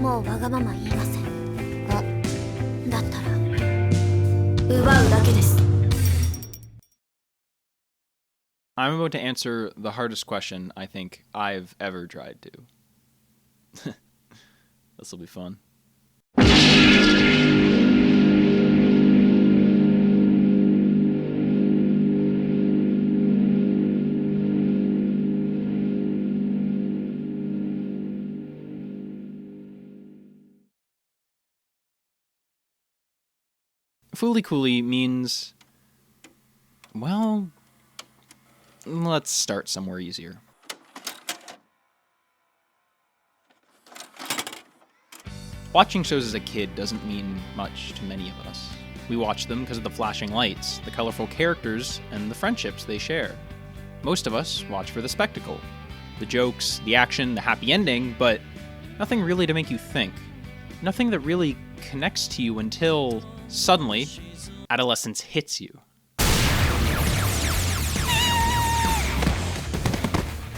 もうわがまま言いません。あ、だったら奪うだけです。 I'm about to answer the hardest question I think I've ever tried to. This will be fun. Fooly means, well, let's start somewhere easier. Watching shows as a kid doesn't mean much to many of us. We watch them because of the flashing lights, the colorful characters, and the friendships they share. Most of us watch for the spectacle, the jokes, the action, the happy ending, but nothing really to make you think. Nothing that really connects to you until, suddenly, adolescence hits you.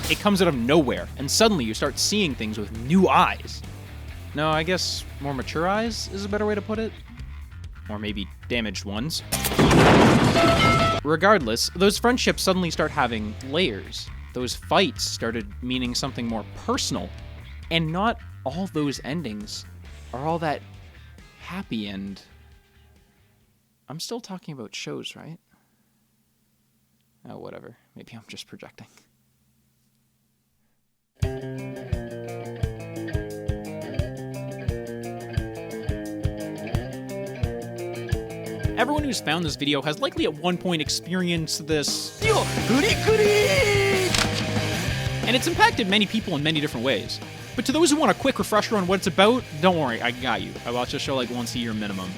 It comes out of nowhere, and suddenly you start seeing things with new eyes. No, I guess more mature eyes is a better way to put it. Or maybe damaged ones. Regardless, those friendships suddenly start having layers. Those fights started meaning something more personal. And not all those endings are all that happy end. I'm still talking about shows, right? Oh, whatever. Maybe I'm just projecting. Everyone who's found this video has likely at one point experienced this, and it's impacted many people in many different ways. But to those who want a quick refresher on what it's about, don't worry, I got you. I watch this show like once a year minimum.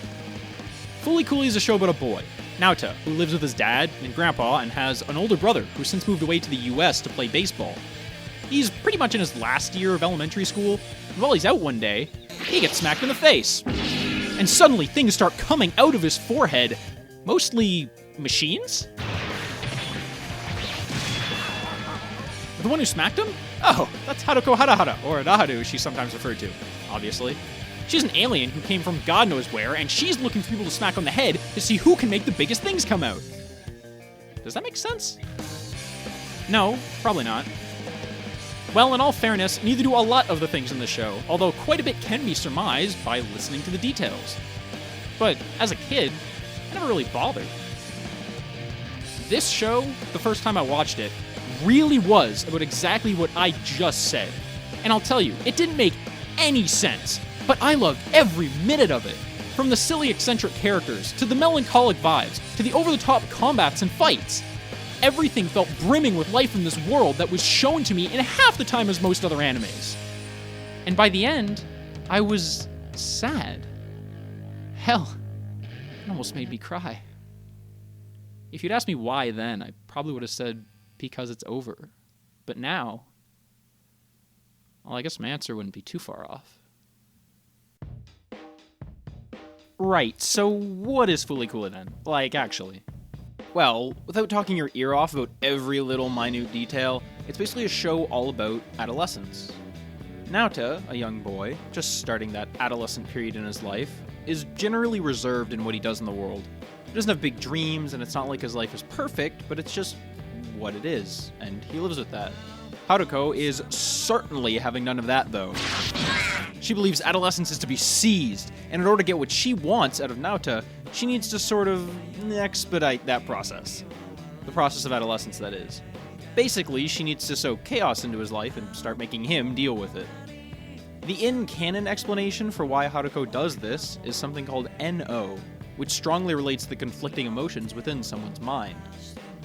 Fooly Cooly is a show about a boy, Naota, who lives with his dad and grandpa and has an older brother who since moved away to the US to play baseball. He's pretty much in his last year of elementary school, and while he's out one day, he gets smacked in the face. And suddenly things start coming out of his forehead, mostly machines? The one who smacked him? Oh, that's Hadoko Harahara, or Naharu as she's sometimes referred to, obviously. She's an alien who came from God knows where, and she's looking for people to smack on the head to see who can make the biggest things come out. Does that make sense? No, probably not. Well, in all fairness, neither do a lot of the things in the show, although quite a bit can be surmised by listening to the details. But as a kid, I never really bothered. This show, the first time I watched it, really was about exactly what I just said. And I'll tell you, it didn't make any sense, but I loved every minute of it. From the silly, eccentric characters, to the melancholic vibes, to the over-the-top combats and fights. Everything felt brimming with life in this world that was shown to me in half the time as most other animes. And by the end, I was sad. Hell, it almost made me cry. If you'd asked me why then, I probably would have said, because it's over. But now, well, I guess my answer wouldn't be too far off. Right, so what is Fooly Cooly then? Like, actually? Well, without talking your ear off about every little minute detail, it's basically a show all about adolescence. Naota, a young boy, just starting that adolescent period in his life, is generally reserved in what he does in the world. He doesn't have big dreams, and it's not like his life is perfect, but it's just what it is, and he lives with that. Haruko is certainly having none of that, though. She believes adolescence is to be seized, and in order to get what she wants out of Naota, she needs to sort of expedite that process. The process of adolescence, that is. Basically, she needs to sow chaos into his life and start making him deal with it. The in-canon explanation for why Haruko does this is something called NO, which strongly relates to the conflicting emotions within someone's mind.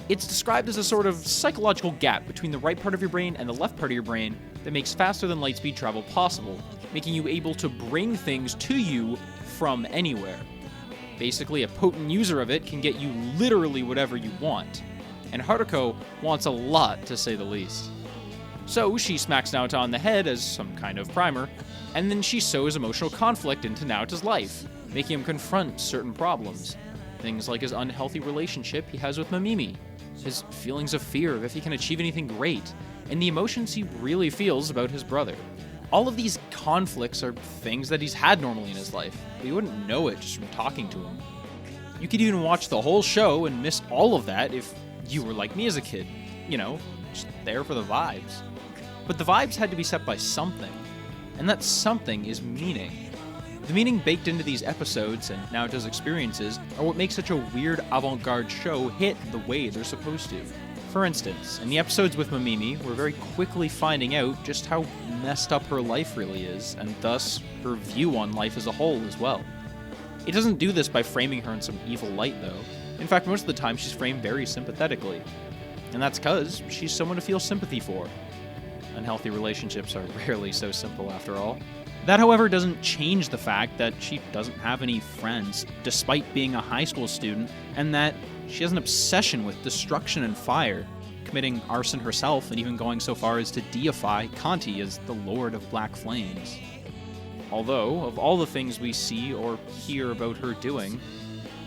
It's described as a sort of psychological gap between the right part of your brain and the left part of your brain that makes faster than light speed travel possible, making you able to bring things to you from anywhere. Basically, a potent user of it can get you literally whatever you want, and Haruko wants a lot, to say the least. So she smacks Naota on the head as some kind of primer, and then she sows emotional conflict into Naota's life, making him confront certain problems. Things like his unhealthy relationship he has with Mamimi, his feelings of fear of if he can achieve anything great, and the emotions he really feels about his brother. All of these conflicts are things that he's had normally in his life, but you wouldn't know it just from talking to him. You could even watch the whole show and miss all of that if you were like me as a kid. You know, just there for the vibes. But the vibes had to be set by something, and that something is meaning. The meaning baked into these episodes and Naota's experiences are what makes such a weird avant-garde show hit the way they're supposed to. For instance, in the episodes with Mamimi, we're very quickly finding out just how messed up her life really is, and thus her view on life as a whole as well. It doesn't do this by framing her in some evil light, though. In fact, most of the time she's framed very sympathetically. And that's because she's someone to feel sympathy for. Unhealthy relationships are rarely so simple, after all. That, however, doesn't change the fact that she doesn't have any friends, despite being a high school student, and that she has an obsession with destruction and fire, committing arson herself and even going so far as to deify Kanti as the Lord of Black Flames. Although, of all the things we see or hear about her doing,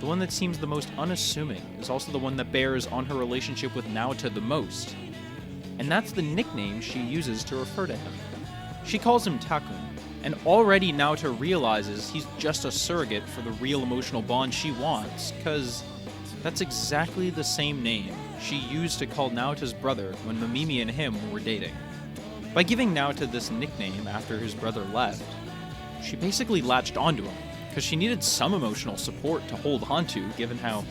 the one that seems the most unassuming is also the one that bears on her relationship with Naota the most. And that's the nickname she uses to refer to him. She calls him Takun, and already Naota realizes he's just a surrogate for the real emotional bond she wants, cause that's exactly the same name she used to call Naota's brother when Mamimi and him were dating. By giving Naota this nickname after his brother left, she basically latched onto him, because she needed some emotional support to hold onto, given how,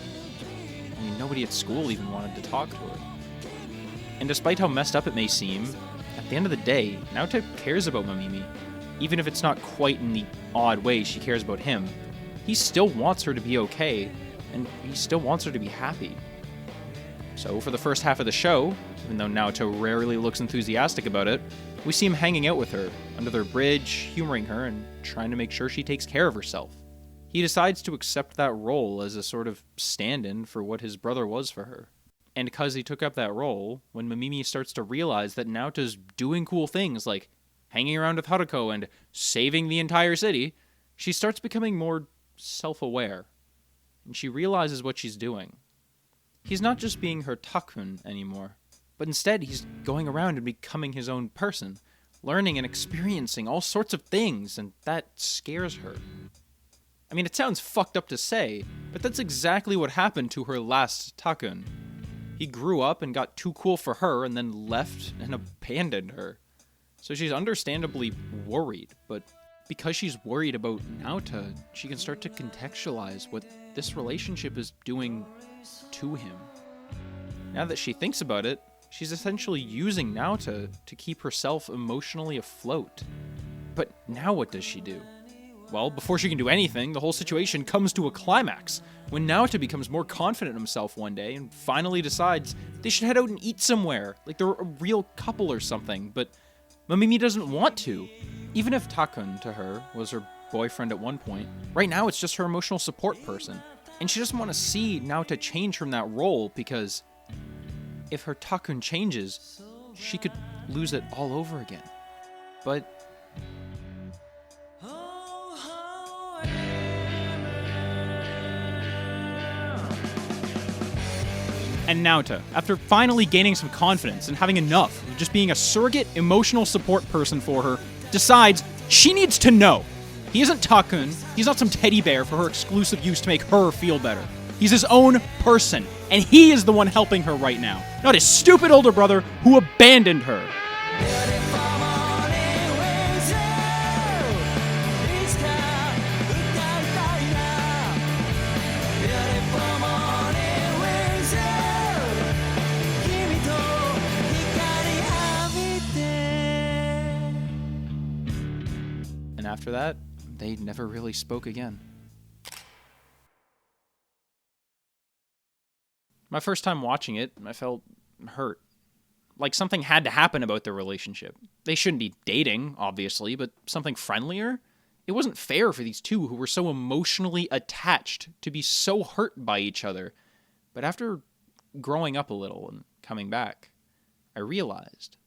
nobody at school even wanted to talk to her. And despite how messed up it may seem, at the end of the day, Naota cares about Mamimi. Even if it's not quite in the odd way she cares about him, he still wants her to be okay, and he still wants her to be happy. So for the first half of the show, even though Naota rarely looks enthusiastic about it, we see him hanging out with her, under their bridge, humoring her, and trying to make sure she takes care of herself. He decides to accept that role as a sort of stand-in for what his brother was for her. And because he took up that role, when Mamimi starts to realize that Naota's doing cool things like hanging around with Haruko and saving the entire city, she starts becoming more self-aware. And she realizes what she's doing. He's not just being her Takun anymore, but instead he's going around and becoming his own person, learning and experiencing all sorts of things, and that scares her. I mean, it sounds fucked up to say, but that's exactly what happened to her last Takun. He grew up and got too cool for her and then left and abandoned her. So she's understandably worried, but because she's worried about Naota, she can start to contextualize what this relationship is doing to him. Now that she thinks about it, she's essentially using Naota to keep herself emotionally afloat. But now what does she do? Well, before she can do anything, the whole situation comes to a climax, when Naota becomes more confident in himself one day and finally decides they should head out and eat somewhere, like they're a real couple or something, but Mamimi doesn't want to. Even if Takun, to her, was her boyfriend at one point, right now it's just her emotional support person. And she doesn't want to see Naota change from that role, because if her Takun changes, she could lose it all over again. But and Naota, after finally gaining some confidence and having enough of just being a surrogate emotional support person for her, decides she needs to know. He isn't Takun, he's not some teddy bear for her exclusive use to make her feel better. He's his own person, and he is the one helping her right now, not his stupid older brother who abandoned her. And after that, they never really spoke again. My first time watching it, I felt hurt. Like something had to happen about their relationship. They shouldn't be dating, obviously, but something friendlier? It wasn't fair for these two who were so emotionally attached to be so hurt by each other. But after growing up a little and coming back, I realized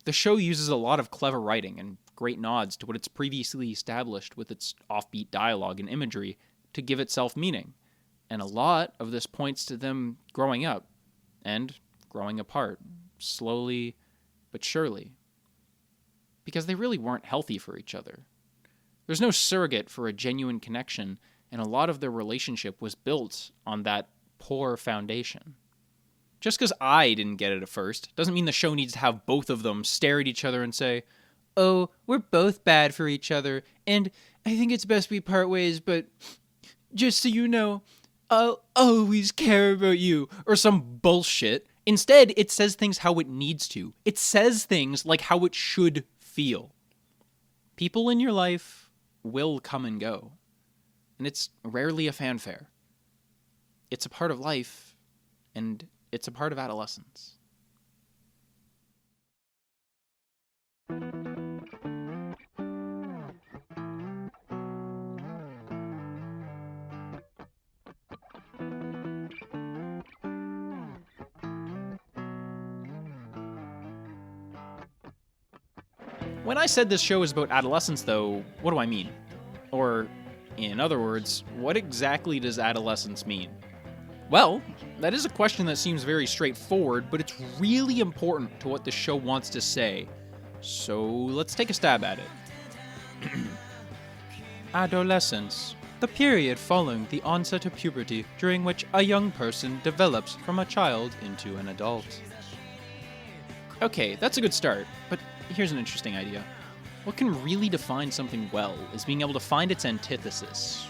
the show uses a lot of clever writing and great nods to what it's previously established with its offbeat dialogue and imagery to give itself meaning. And a lot of this points to them growing up and growing apart, slowly but surely. because they really weren't healthy for each other. There's no surrogate for a genuine connection, and a lot of their relationship was built on that poor foundation. Just because I didn't get it at first doesn't mean the show needs to have both of them stare at each other and say, "Oh, we're both bad for each other, and I think it's best we part ways, but just so you know, I'll always care about you," or some bullshit. Instead, it says things how it needs to. It says things like how it should feel. People in your life will come and go, and it's rarely a fanfare. It's a part of life, and it's a part of adolescence. When I said this show is about adolescence, though, what do I mean? Or, in other words, what exactly does adolescence mean? Well, that is a question that seems very straightforward, but it's really important to what the show wants to say. So let's take a stab at it. Adolescence. The period following the onset of puberty, during which a young person develops from a child into an adult. Okay, that's a good start, but here's an interesting idea. What can really define something well is being able to find its antithesis.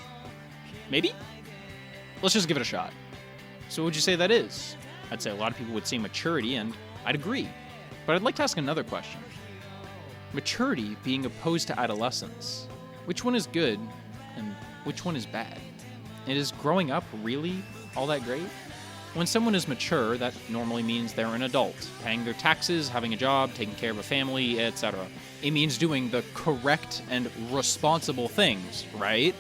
Maybe? Let's just give it a shot. So what would you say that is? I'd say a lot of people would say maturity, and I'd agree. But I'd like to ask another question. Maturity being opposed to adolescence. Which one is good, and which one is bad? And is growing up really all that great? When someone is mature, that normally means they're an adult, paying their taxes, having a job, taking care of a family, etc. It means doing the correct and responsible things, right?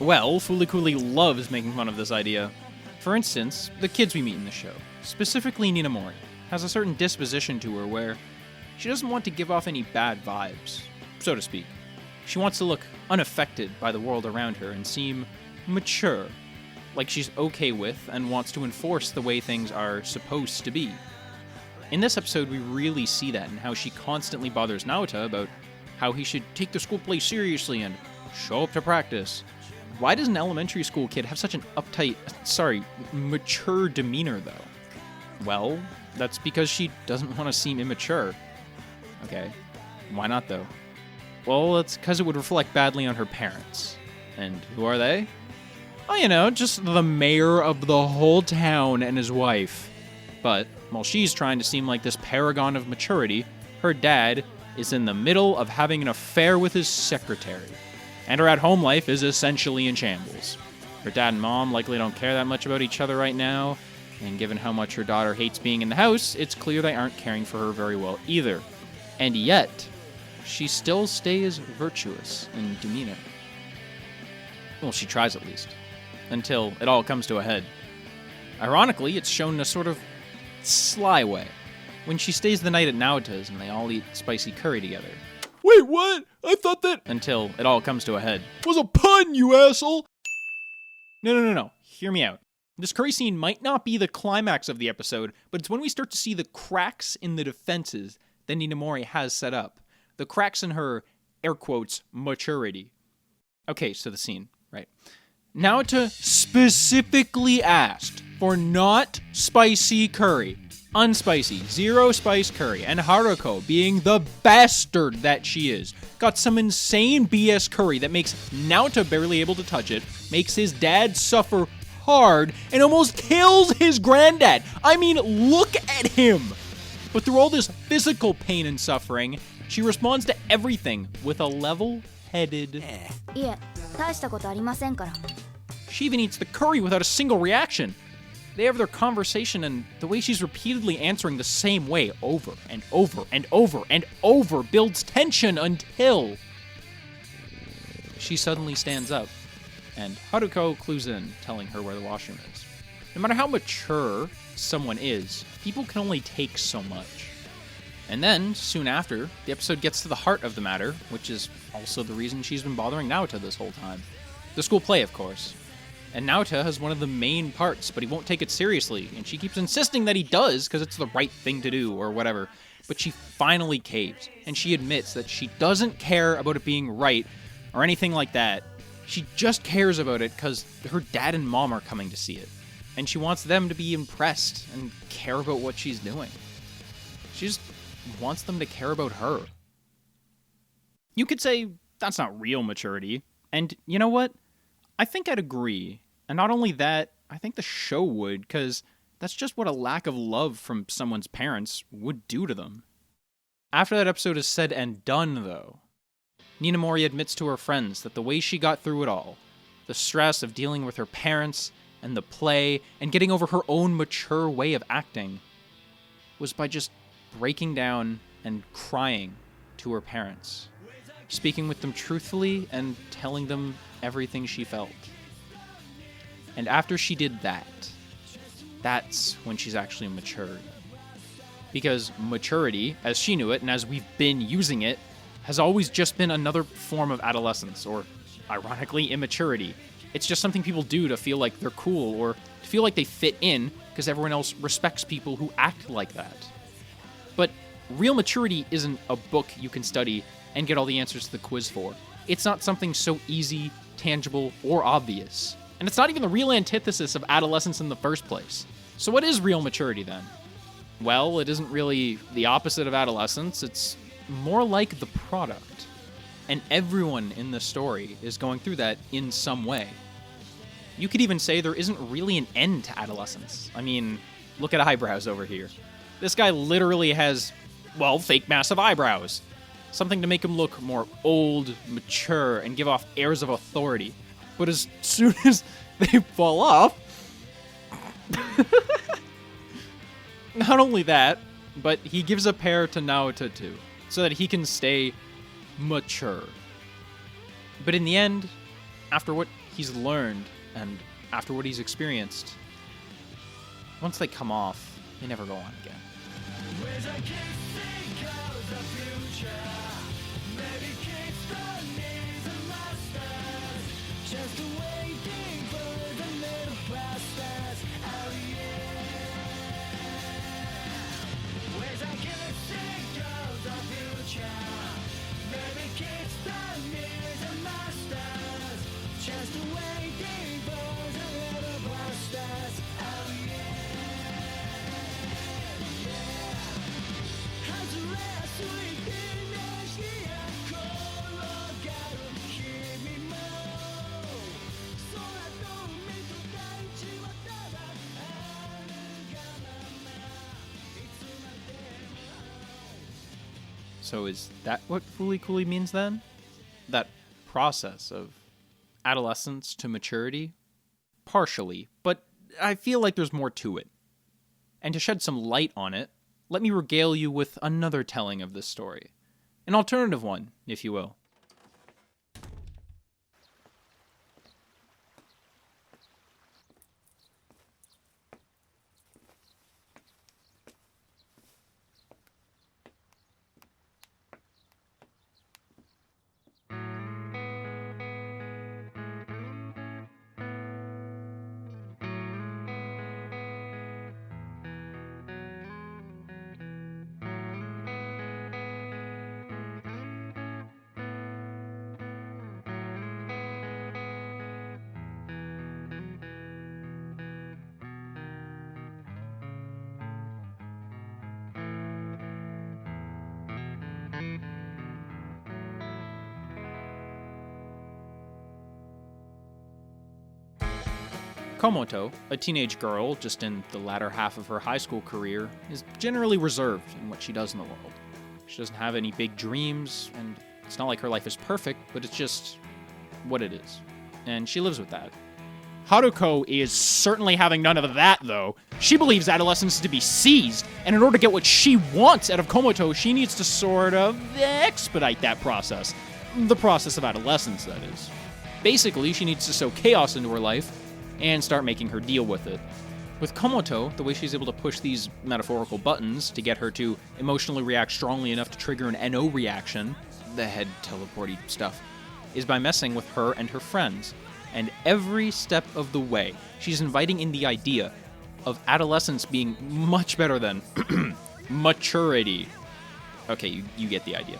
Well, Fooly Cooly loves making fun of this idea. For instance, the kids we meet in the show, specifically Ninamori, has a certain disposition to her where she doesn't want to give off any bad vibes, so to speak. She wants to look unaffected by the world around her and seem mature, like she's okay with and wants to enforce the way things are supposed to be. In this episode, we really see that in how she constantly bothers Naota about how he should take the school play seriously and show up to practice. Why does an elementary school kid have such an mature demeanor, though? Well, that's because she doesn't want to seem immature. Okay, why not, though? Well, it's because it would reflect badly on her parents. And who are they? Oh, you know, just the mayor of the whole town and his wife. But while she's trying to seem like this paragon of maturity, her dad is in the middle of having an affair with his secretary. And her at-home life is essentially in shambles. Her dad and mom likely don't care that much about each other right now, and given how much her daughter hates being in the house, it's clear they aren't caring for her very well either. And yet, she still stays virtuous in demeanor. Well, she tries at least. Until it all comes to a head. Ironically, it's shown in a sort of sly way, when she stays the night at Naota's and they all eat spicy curry together. Wait, what? I thought that Until it all comes to a head. was a pun, you asshole! No. Hear me out. This curry scene might not be the climax of the episode, but it's when we start to see the cracks in the defenses that Ninamori has set up. The cracks in her, air quotes, maturity. Okay, so the scene, right. Naota specifically asked for not spicy curry. Unspicy, zero spice curry, and Haruko, being the bastard that she is, got some insane BS curry that makes Naota barely able to touch it, makes his dad suffer hard, and almost kills his granddad. I mean, look at him! But through all this physical pain and suffering, she responds to everything with a level-headed... いえ、大したことありませんから。 She even eats the curry without a single reaction. They have their conversation, and the way she's repeatedly answering the same way over and over and over and over builds tension until she suddenly stands up, and Haruko clues in, telling her where the washroom is. No matter how mature someone is, people can only take so much. And then, soon after, the episode gets to the heart of the matter, which is also the reason she's been bothering Naota this whole time. The school play, of course. And Naota has one of the main parts, but he won't take it seriously, and she keeps insisting that he does because it's the right thing to do, or whatever. But she finally caves, and she admits that she doesn't care about it being right or anything like that. She just cares about it because her dad and mom are coming to see it, and she wants them to be impressed and care about what she's doing. She just wants them to care about her. You could say that's not real maturity, and you know what? I think I'd agree. And not only that, I think the show would, because that's just what a lack of love from someone's parents would do to them. After that episode is said and done, though, Ninamori admits to her friends that the way she got through it all, the stress of dealing with her parents and the play and getting over her own mature way of acting, was by just breaking down and crying to her parents, speaking with them truthfully and telling them everything she felt. And after she did that, that's when she's actually matured. Because maturity, as she knew it and as we've been using it, has always just been another form of adolescence, or ironically, immaturity. It's just something people do to feel like they're cool or to feel like they fit in because everyone else respects people who act like that. But real maturity isn't a book you can study and get all the answers to the quiz for. It's not something so easy, tangible, or obvious. And it's not even the real antithesis of adolescence in the first place. So what is real maturity then? Well, it isn't really the opposite of adolescence. It's more like the product. And everyone in the story is going through that in some way. You could even say there isn't really an end to adolescence. I mean, look at eyebrows over here. This guy literally has, well, fake massive eyebrows. Something to make him look more old, mature, and give off airs of authority. But as soon as they fall off... Not only that, but he gives a pair to Naota too, so that he can stay mature. But in the end, after what he's learned, and after what he's experienced, once they come off, they never go on again. So is that what Fooly Cooly means then? That process of adolescence to maturity? Partially, but I feel like there's more to it. And to shed some light on it, let me regale you with another telling of this story. An alternative one, if you will. Komoto, a teenage girl just in the latter half of her high school career, is generally reserved in what she does in the world. She doesn't have any big dreams, and it's not like her life is perfect, but it's just what it is. And she lives with that. Haruko is certainly having none of that, though. She believes adolescence is to be seized, and in order to get what she wants out of Komoto, she needs to sort of expedite that process. The process of adolescence, that is. Basically, she needs to sow chaos into her life and start making her deal with it. With Komoto, the way she's able to push these metaphorical buttons to get her to emotionally react strongly enough to trigger an NO reaction, the head teleporty stuff, is by messing with her and her friends. And every step of the way, she's inviting in the idea of adolescence being much better than maturity. Okay, you get the idea.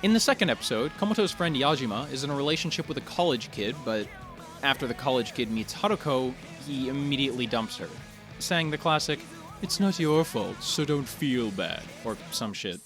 In the second episode, Komoto's friend Yajima is in a relationship with a college kid, but after the college kid meets Haruko, he immediately dumps her, saying the classic, "It's not your fault, so don't feel bad," or some shit.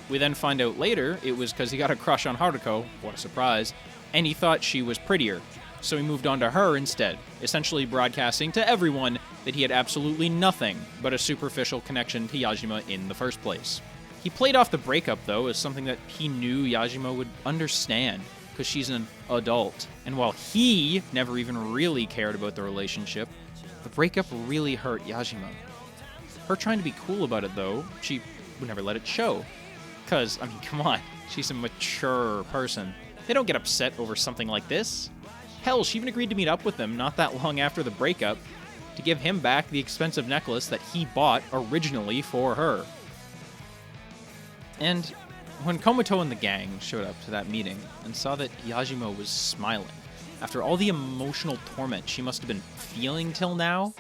We then find out later it was because he got a crush on Haruko, what a surprise, and he thought she was prettier, so he moved on to her instead, essentially broadcasting to everyone that he had absolutely nothing but a superficial connection to Yajima in the first place. He played off the breakup, though, as something that he knew Yajima would understand, because she's an adult. And while he never even really cared about the relationship, the breakup really hurt Yajima. Her trying to be cool about it, though, she would never let it show. Because, I mean, come on, she's a mature person. They don't get upset over something like this. Hell, she even agreed to meet up with him not that long after the breakup to give him back the expensive necklace that he bought originally for her. And when Komoto and the gang showed up to that meeting and saw that Yajima was smiling, after all the emotional torment she must have been feeling till now,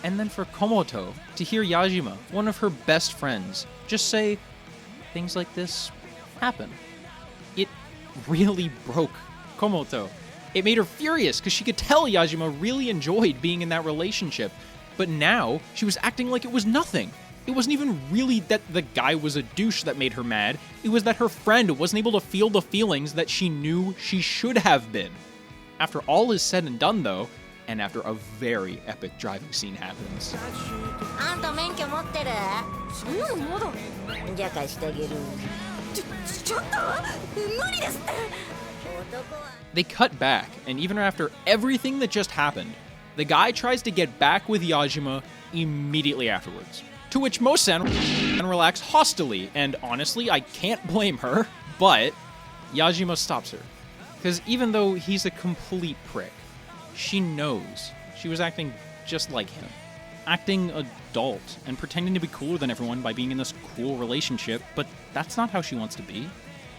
and then for Komoto to hear Yajima, one of her best friends, just say, "Things like this happen," it really broke Komoto. It made her furious because she could tell Yajima really enjoyed being in that relationship, but now she was acting like it was nothing. It wasn't even really that the guy was a douche that made her mad, it was that her friend wasn't able to feel the feelings that she knew she should have been. After all is said and done, though, and after a very epic driving scene happens, あんた免許持ってる？まだ。じゃあ貸してあげる。ちょっと無理ですって。男は。they cut back, and even after everything that just happened, the guy tries to get back with Yajima immediately afterwards. To which Mo-san reacts hostilely, and honestly, I can't blame her, but Yajima stops her. Because even though he's a complete prick, she knows she was acting just like him. Acting adult and pretending to be cooler than everyone by being in this cool relationship, but that's not how she wants to be.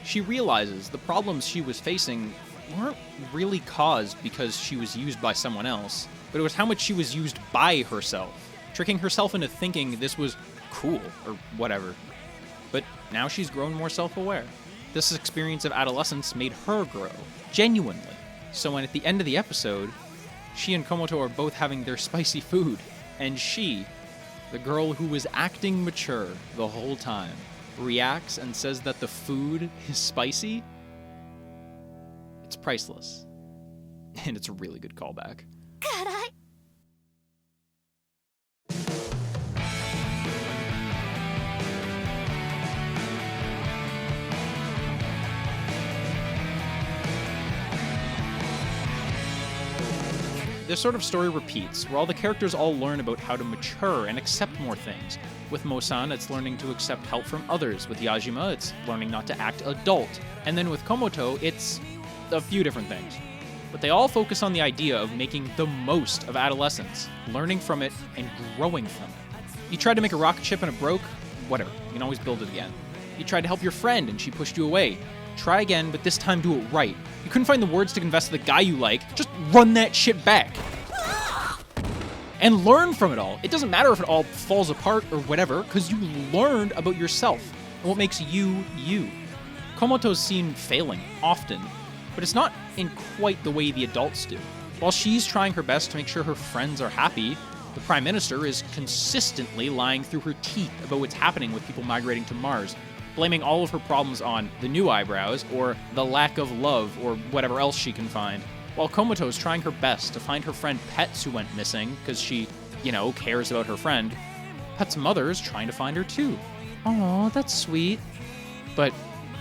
She realizes the problems she was facing weren't really caused because she was used by someone else, but it was how much she was used by herself, tricking herself into thinking this was cool or whatever. But now she's grown more self-aware. This experience of adolescence made her grow, genuinely. So when at the end of the episode, she and Komoto are both having their spicy food, and she, the girl who was acting mature the whole time, reacts and says that the food is spicy, it's priceless. And it's a really good callback. 辛い。This sort of story repeats, where all the characters all learn about how to mature and accept more things. With Mo-san, it's learning to accept help from others. With Yajima, it's learning not to act adult. And then with Komoto, it's a few different things. But they all focus on the idea of making the most of adolescence, learning from it and growing from it. You tried to make a rocket ship and it broke? Whatever, you can always build it again. You tried to help your friend and she pushed you away. Try again, but this time do it right. You couldn't find the words to confess to the guy you like, just run that shit back. And learn from it all. It doesn't matter if it all falls apart or whatever, because you learned about yourself and what makes you, you. Komoto's seen failing, often, but it's not in quite the way the adults do. While she's trying her best to make sure her friends are happy, the Prime Minister is consistently lying through her teeth about what's happening with people migrating to Mars, blaming all of her problems on the new eyebrows, or the lack of love, or whatever else she can find. While Komoto's trying her best to find her friend Pet's who went missing, because she, cares about her friend, Pet's mother is trying to find her too. Aw, that's sweet. But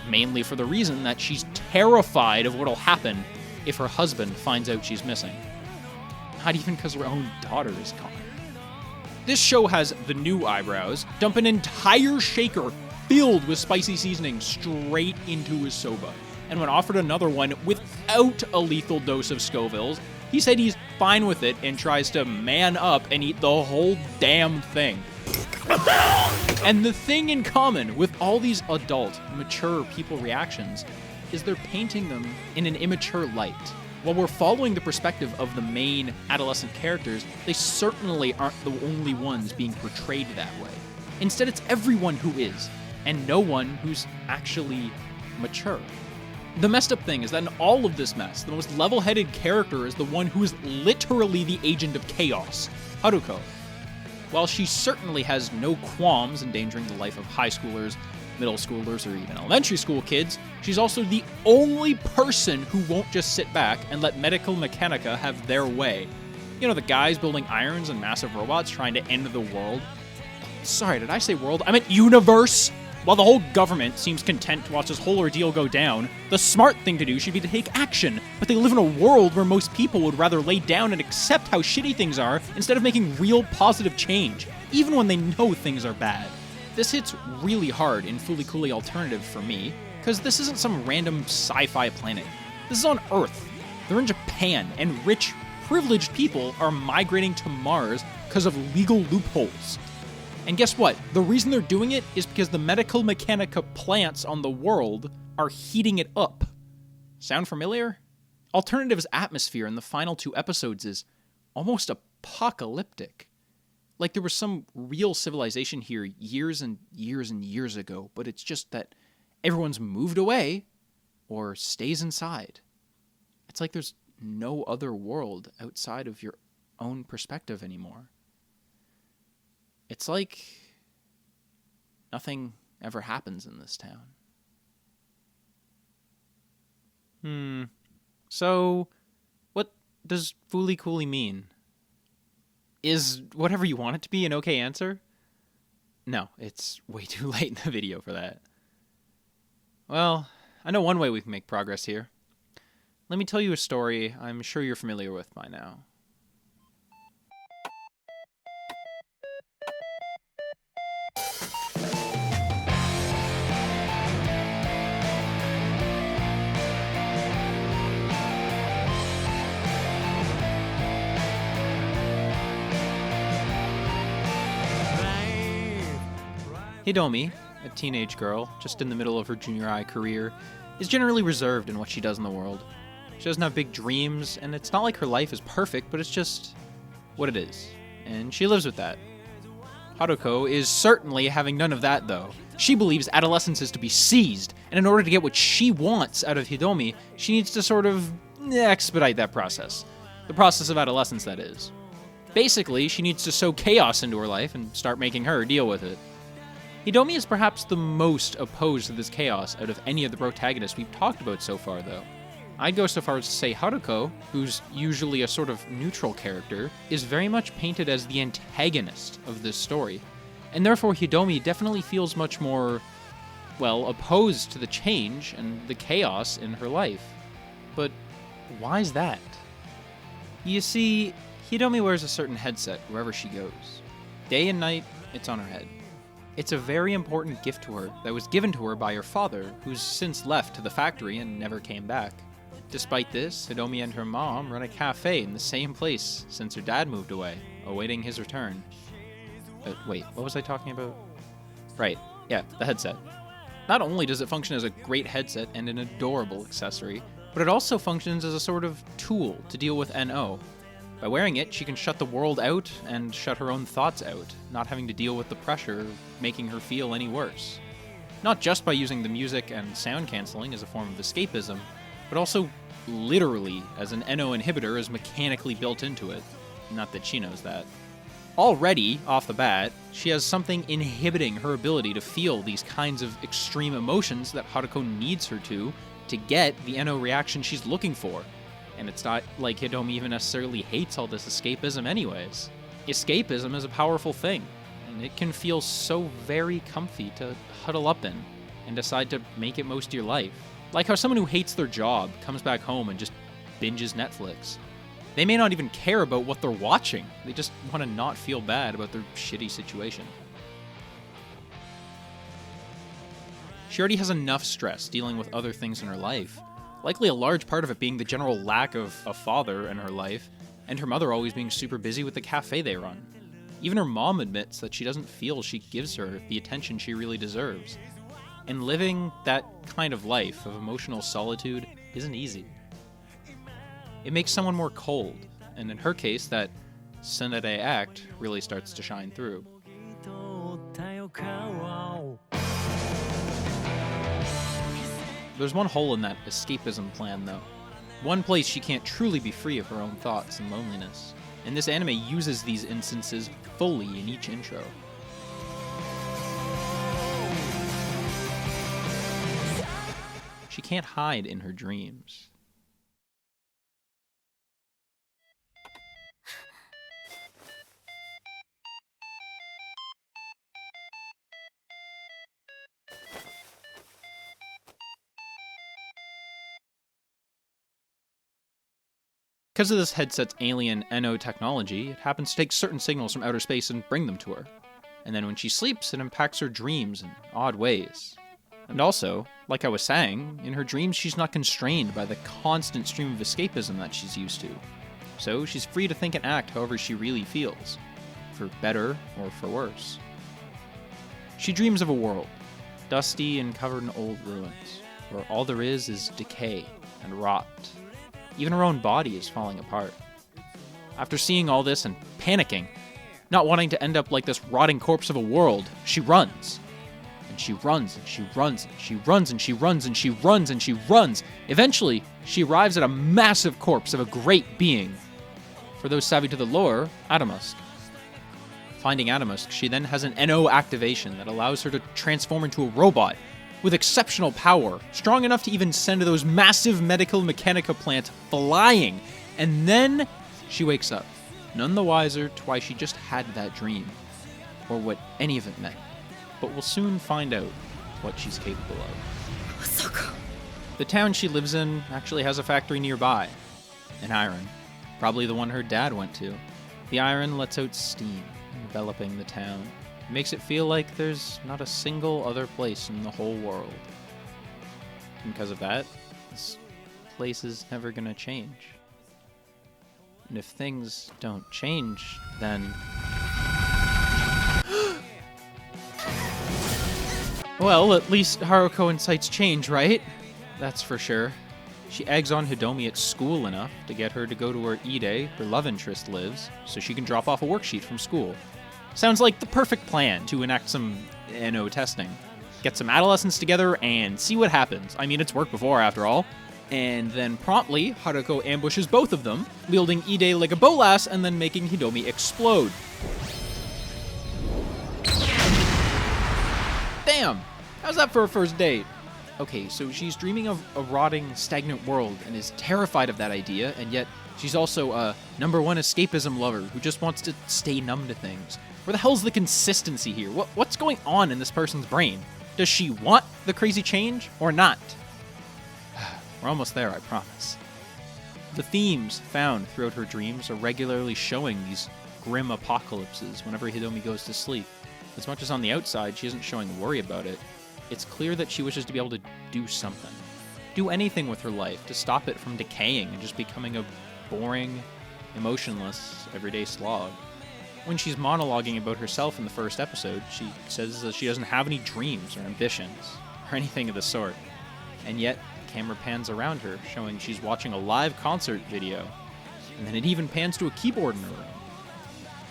mainly for the reason that she's terrified of what'll happen if her husband finds out she's missing. Not even because her own daughter is gone. This show has the new eyebrows dump an entire shaker filled with spicy seasoning straight into his soba. And when offered another one without a lethal dose of Scovilles, he said he's fine with it and tries to man up and eat the whole damn thing. And the thing in common with all these adult, mature people reactions is they're painting them in an immature light. While we're following the perspective of the main adolescent characters, they certainly aren't the only ones being portrayed that way. Instead, it's everyone who is. and no one who's actually mature. The messed up thing is that in all of this mess, the most level-headed character is the one who is literally the agent of chaos, Haruko. While she certainly has no qualms endangering the life of high schoolers, middle schoolers, or even elementary school kids, she's also the only person who won't just sit back and let Medical Mechanica have their way. You know, the guys building irons and massive robots trying to end the world. Sorry, did I say world? I meant universe! While the whole government seems content to watch this whole ordeal go down, the smart thing to do should be to take action. But they live in a world where most people would rather lay down and accept how shitty things are instead of making real positive change, even when they know things are bad. This hits really hard in Fooly Cooly Alternative for me, because this isn't some random sci-fi planet. This is on Earth. They're in Japan, and rich, privileged people are migrating to Mars because of legal loopholes. And guess what? The reason they're doing it is because the Medical Mechanica plants on the world are heating it up. Sound familiar? Alternative's atmosphere in the final 2 episodes is almost apocalyptic. Like there was some real civilization here years and years and years ago, but it's just that everyone's moved away or stays inside. It's like there's no other world outside of your own perspective anymore. It's like nothing ever happens in this town. So, what does Fooly Cooly mean? Is whatever you want it to be an okay answer? No, it's way too late in the video for that. Well, I know one way we can make progress here. Let me tell you a story I'm sure you're familiar with by now. Hidomi, a teenage girl, just in the middle of her junior high career, is generally reserved in what she does in the world. She doesn't have big dreams, and it's not like her life is perfect, but it's just what it is. And she lives with that. Haruko is certainly having none of that, though. She believes adolescence is to be seized, and in order to get what she wants out of Hidomi, she needs to sort of expedite that process. The process of adolescence, that is. Basically, she needs to sow chaos into her life and start making her deal with it. Hidomi is perhaps the most opposed to this chaos out of any of the protagonists we've talked about so far, though. I'd go so far as to say Haruko, who's usually a sort of neutral character, is very much painted as the antagonist of this story, and therefore Hidomi definitely feels much more, well, opposed to the change and the chaos in her life. But why is that? You see, Hidomi wears a certain headset wherever she goes. Day and night, it's on her head. It's a very important gift to her that was given to her by her father, who's since left to the factory and never came back. Despite this, Hidomi and her mom run a cafe in the same place since her dad moved away, awaiting his return. Wait, what was I talking about? Right, yeah, the headset. Not only does it function as a great headset and an adorable accessory, but it also functions as a sort of tool to deal with NO. By wearing it, she can shut the world out and shut her own thoughts out, not having to deal with the pressure making her feel any worse. Not just by using the music and sound canceling as a form of escapism, but also literally as an NO inhibitor is mechanically built into it. Not that she knows that. Already, off the bat, she has something inhibiting her ability to feel these kinds of extreme emotions that Haruko needs her to get the NO reaction she's looking for. And it's not like Hidomi even necessarily hates all this escapism anyways. Escapism is a powerful thing, and it can feel so very comfy to huddle up in and decide to make it most of your life. Like how someone who hates their job comes back home and just binges Netflix. They may not even care about what they're watching, they just want to not feel bad about their shitty situation. She already has enough stress dealing with other things in her life. Likely a large part of it being the general lack of a father in her life, and her mother always being super busy with the cafe they run. Even her mom admits that she doesn't feel she gives her the attention she really deserves. And living that kind of life of emotional solitude isn't easy. It makes someone more cold, and in her case, that tsundere act really starts to shine through. There's one hole in that escapism plan, though. One place she can't truly be free of her own thoughts and loneliness. And this anime uses these instances fully in each intro. She can't hide in her dreams. Because of this headset's alien NO technology, it happens to take certain signals from outer space and bring them to her. And then when she sleeps, it impacts her dreams in odd ways. And also, like I was saying, in her dreams she's not constrained by the constant stream of escapism that she's used to. So she's free to think and act however she really feels, for better or for worse. She dreams of a world, dusty and covered in old ruins, where all there is decay and rot. Even her own body is falling apart. After seeing all this and panicking, not wanting to end up like this rotting corpse of a world, she runs. And she runs, and she runs, and she runs, and she runs, and she runs, and she runs. Eventually, she arrives at a massive corpse of a great being. For those savvy to the lore, Adamusk. Finding Adamusk, she then has an NO activation that allows her to transform into a robot with exceptional power, strong enough to even send those massive medical mechanica plants flying. And then she wakes up, none the wiser to why she just had that dream, or what any of it meant. But we'll soon find out what she's capable of. Osaka. The town she lives in actually has a factory nearby, an iron, probably the one her dad went to. The iron lets out steam, enveloping the town. It makes it feel like there's not a single other place in the whole world. And because of that, this place is never gonna change. And if things don't change, then... Well, at least Haruko incites change, right? That's for sure. She eggs on Hidomi at school enough to get her to go to where Ide, her love interest, lives, so she can drop off a worksheet from school. Sounds like the perfect plan to enact some NO testing. Get some adolescents together and see what happens. I mean, it's worked before, after all. And then promptly, Haruko ambushes both of them, wielding Ide like a bolas and then making Hidomi explode. Damn! How's that for a first date? Okay, so she's dreaming of a rotting, stagnant world and is terrified of that idea, and yet she's also a #1 escapism lover who just wants to stay numb to things. Where the hell's the consistency here? What's going on in this person's brain? Does she want the crazy change or not? We're almost there, I promise. The themes found throughout her dreams are regularly showing these grim apocalypses whenever Hidomi goes to sleep. As much as on the outside she isn't showing worry about it, it's clear that she wishes to be able to do something. Do anything with her life to stop it from decaying and just becoming a boring, emotionless, everyday slog. When she's monologuing about herself in the first episode, she says that she doesn't have any dreams or ambitions, or anything of the sort. And yet, the camera pans around her, showing she's watching a live concert video, and then it even pans to a keyboard in her room.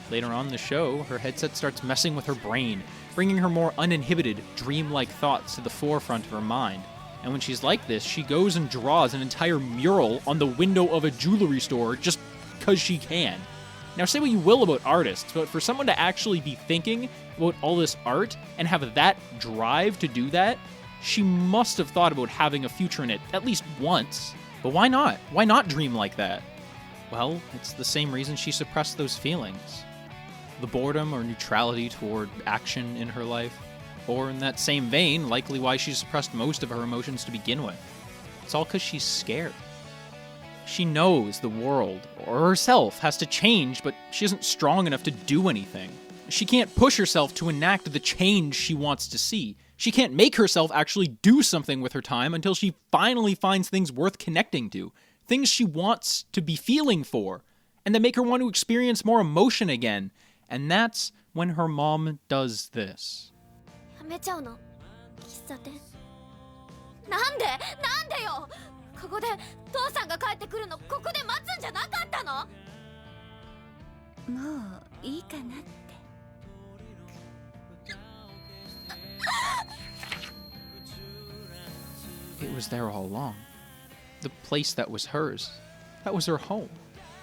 Later on in the show, her headset starts messing with her brain, bringing her more uninhibited, dreamlike thoughts to the forefront of her mind. And when she's like this, she goes and draws an entire mural on the window of a jewelry store just because she can. Now, say what you will about artists, but for someone to actually be thinking about all this art and have that drive to do that, she must have thought about having a future in it at least once. But why not? Why not dream like that? Well, it's the same reason she suppressed those feelings. The boredom or neutrality toward action in her life. Or in that same vein, likely why she suppressed most of her emotions to begin with. It's all because she's scared. She knows the world, or herself, has to change, but she isn't strong enough to do anything. She can't push herself to enact the change she wants to see. She can't make herself actually do something with her time until she finally finds things worth connecting to. Things she wants to be feeling for, and that make her want to experience more emotion again. And that's when her mom does this. やめちゃうの喫茶店なんでよここで父さんが帰ってくるのここで待つんじゃなかったのもういいかなって It was there all along. The place that was hers. That was her home.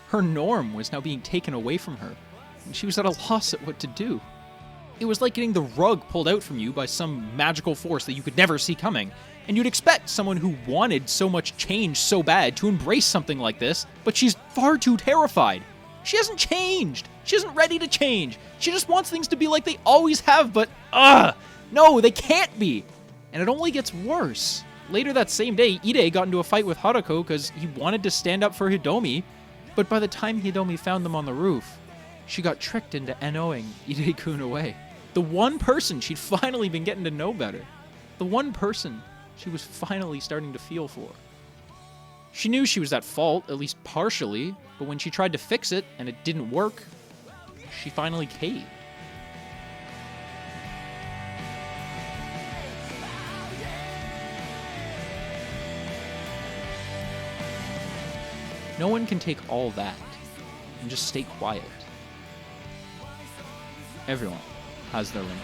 Her norm was now being taken away from her, and she was at a loss at what to do. It was like getting the rug pulled out from you by some magical force that you could never see coming, and you'd expect someone who wanted so much change so bad to embrace something like this, but she's far too terrified. She hasn't changed. She isn't ready to change. She just wants things to be like they always have, but no, they can't be. And it only gets worse. Later that same day, Ide got into a fight with Haruko because he wanted to stand up for Hidomi, but by the time Hidomi found them on the roof, she got tricked into NOing Ide-kun away. The one person she'd finally been getting to know better. The one person she was finally starting to feel for. She knew she was at fault, at least partially, but when she tried to fix it and it didn't work, she finally caved. No one can take all that and just stay quiet. Everyone has their limits.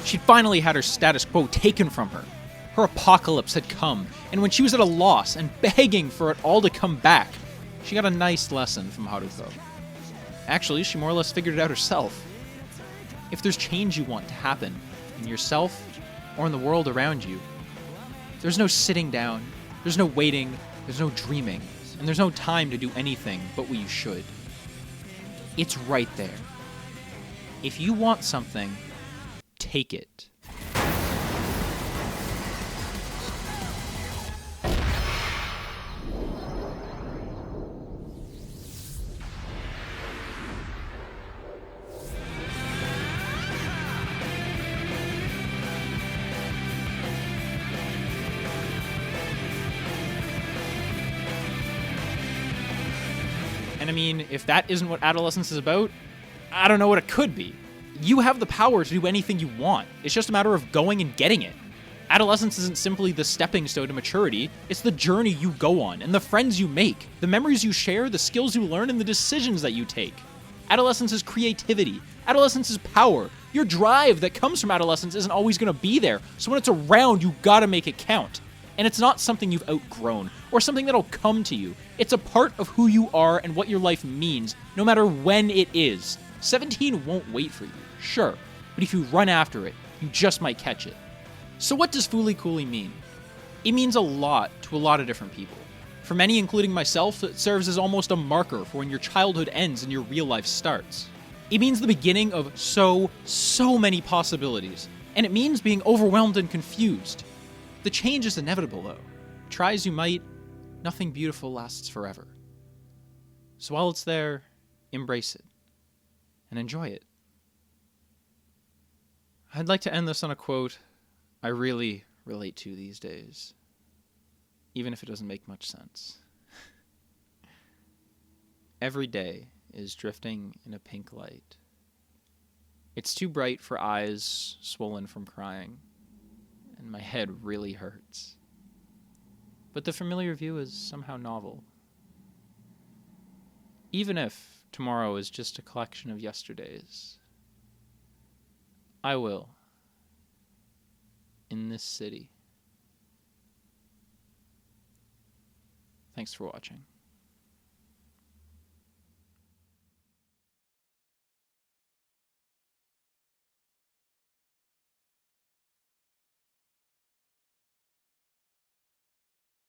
She'd finally had her status quo taken from her. Her apocalypse had come, and when she was at a loss and begging for it all to come back, she got a nice lesson from Haruko. Actually, she more or less figured it out herself. If there's change you want to happen, in yourself or in the world around you, there's no sitting down, there's no waiting, there's no dreaming, and there's no time to do anything but what you should. It's right there. If you want something, take it. And I mean, if that isn't what adolescence is about, I don't know what it could be. You have the power to do anything you want. It's just a matter of going and getting it. Adolescence isn't simply the stepping stone to maturity, it's the journey you go on, and the friends you make, the memories you share, the skills you learn, and the decisions that you take. Adolescence is creativity. Adolescence is power. Your drive that comes from adolescence isn't always going to be there, so when it's around, you gotta make it count. And it's not something you've outgrown, or something that'll come to you. It's a part of who you are and what your life means, no matter when it is. 17 won't wait for you, sure, but if you run after it, you just might catch it. So what does Fooly Cooly mean? It means a lot to a lot of different people. For many, including myself, it serves as almost a marker for when your childhood ends and your real life starts. It means the beginning of so many possibilities, and it means being overwhelmed and confused. The change is inevitable, though. Try as you might, nothing beautiful lasts forever. So while it's there, embrace it and enjoy it. I'd like to end this on a quote I really relate to these days, even if it doesn't make much sense. Every day is drifting in a pink light. It's too bright for eyes swollen from crying, and my head really hurts. But the familiar view is somehow novel. Even if tomorrow is just a collection of yesterdays, I will, in this city. Thanks for watching.